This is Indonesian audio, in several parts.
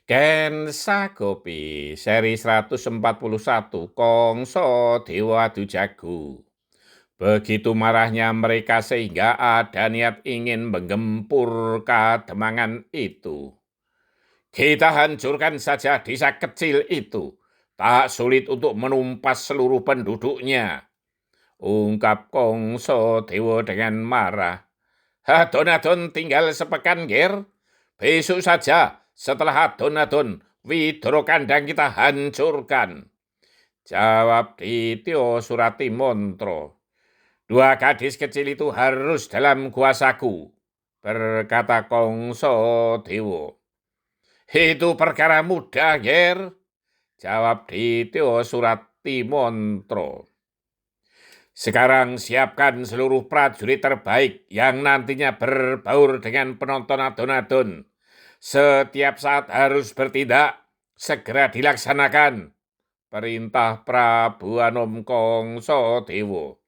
Ken Sagopi seri 141 Kongso Dewa Adu Jago. Begitu marahnya mereka sehingga ada niat ingin menggempur kademangan itu. Kita hancurkan saja desa kecil itu. Tak sulit untuk menumpas seluruh penduduknya. Ungkap Kongso Dewa dengan marah. Adon-adon tinggal sepekan, Ger. Besok saja setelah adon-adon Widoro Kandang kita hancurkan. Jawab Dityo Surati Montro. Dua gadis kecil itu harus dalam kuasaku, berkata Kongso Dewo. Itu perkara mudah, Ger. Jawab Dityo Surati Montro. Sekarang siapkan seluruh prajurit terbaik yang nantinya berbaur dengan penonton adon-adon. Setiap saat harus bertindak, segera dilaksanakan. Perintah Prabu Anom Kongso Dewo.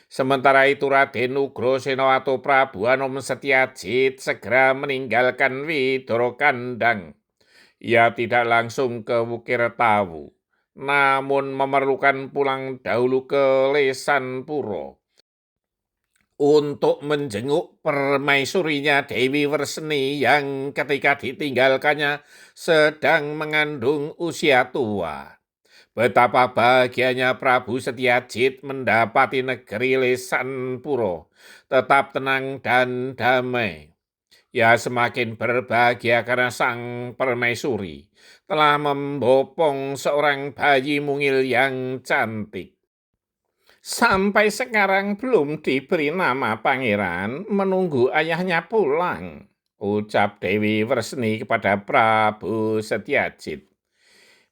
Sementara itu Raden Ugrasena atau Prabu Anom Setyajid segera meninggalkan Widoro Kandang. Ia tidak langsung ke Wukirtawu, namun memerlukan pulang dahulu ke Lesanpuro untuk menjenguk permaisurinya Dewi Werseni yang ketika ditinggalkannya sedang mengandung usia tua. Betapa bahagianya Prabu Setyajid mendapati negeri Lesanpuro tetap tenang dan damai. Ia semakin berbahagia karena sang permaisuri telah membopong seorang bayi mungil yang cantik. Sampai sekarang belum diberi nama pangeran, menunggu ayahnya pulang, ucap Dewi Werseni kepada Prabu Setyajid.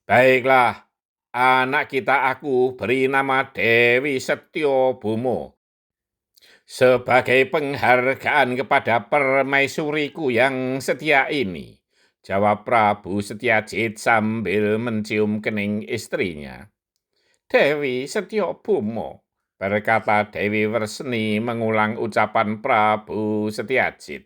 Baiklah, anak kita aku beri nama Dewi Setyobomo sebagai penghargaan kepada permaisuriku yang setia ini, jawab Prabu Setyajid sambil mencium kening istrinya. Dewi Setyobomo, berkata Dewi Werseni mengulang ucapan Prabu Setyajid.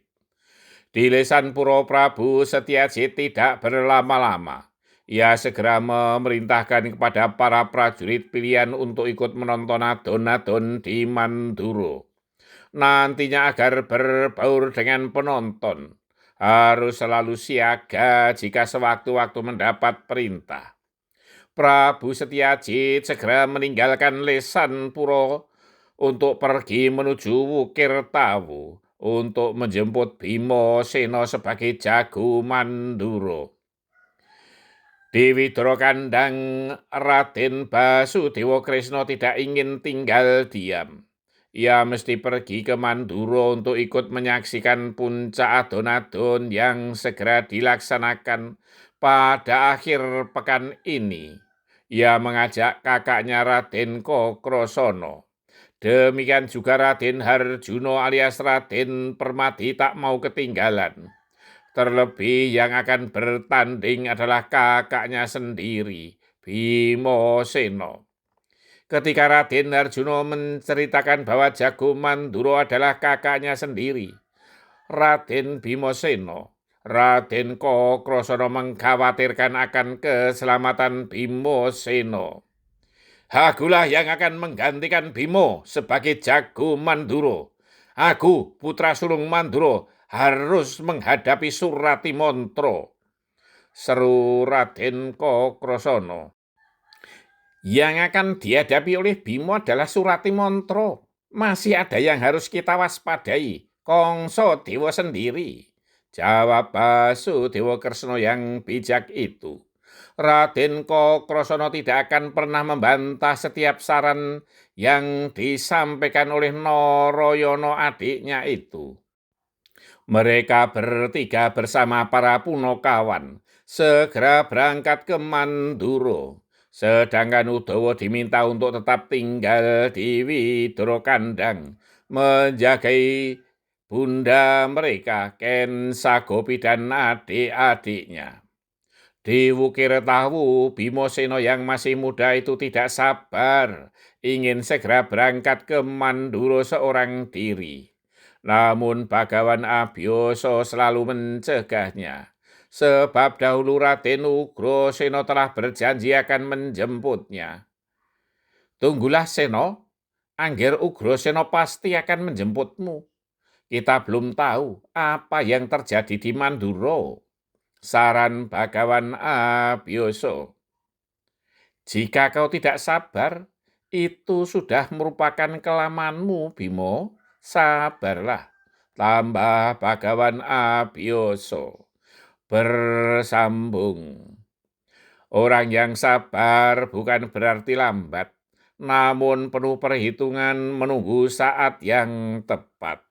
Di Lesanpuro Prabu Setyajid tidak berlama-lama. Ia segera memerintahkan kepada para prajurit pilihan untuk ikut menonton adon-adon di Manduro. Nantinya agar berbaur dengan penonton, harus selalu siaga jika sewaktu-waktu mendapat perintah. Prabu Setyajid segera meninggalkan Lesanpuro untuk pergi menuju Wukirtawu untuk menjemput Bimo Seno sebagai jago Manduro. Di Widoro Kandang, Raden Basudewa Kresna tidak ingin tinggal diam. Ia mesti pergi ke Manduro untuk ikut menyaksikan puncak adon-adon yang segera dilaksanakan pada akhir pekan ini. Ia mengajak kakaknya Raden Kokrosono. Demikian juga Raden Harjuno alias Raden Permadi tak mau ketinggalan. Terlebih yang akan bertanding adalah kakaknya sendiri, Bimo Seno. Ketika Raden Harjuno menceritakan bahwa Jago Manduro adalah kakaknya sendiri, Raden Bimo Seno, Raden Kokrosono mengkhawatirkan akan keselamatan Bimo Seno. Akulah yang akan menggantikan Bimo sebagai Jago Manduro. Aku, putra sulung Manduro, harus menghadapi Surati Montro, seru Raden Kokrosono. Yang akan dihadapi oleh Bimo adalah Surati Montro. Masih ada yang harus kita waspadai, Kongso Dewa sendiri, jawab Basudewa Kresna yang bijak itu. Raden Kokrosono tidak akan pernah membantah setiap saran yang disampaikan oleh Noroyono adiknya itu. Mereka bertiga bersama para punokawan segera berangkat ke Manduro. Sedangkan Udawa diminta untuk tetap tinggal di Widoro Kandang, menjagai bunda mereka, Ken Sagopi dan adik-adiknya. Di Wukirtawu, Bimo Seno yang masih muda itu tidak sabar, ingin segera berangkat ke Manduro seorang diri. Namun Bagawan Abyoso selalu mencegahnya. sebab dahulu Raden Ugrasena telah berjanji akan menjemputnya. Tunggulah Seno, Angger Ugrasena pasti akan menjemputmu. Kita belum tahu apa yang terjadi di Mandura, saran Bagawan Abiyasa. Jika kau tidak sabar, itu sudah merupakan kelamaanmu, Bimo. Sabarlah, tambah Bagawan Abiyasa. Bersambung. Orang yang sabar bukan berarti lambat, namun penuh perhitungan menunggu saat yang tepat.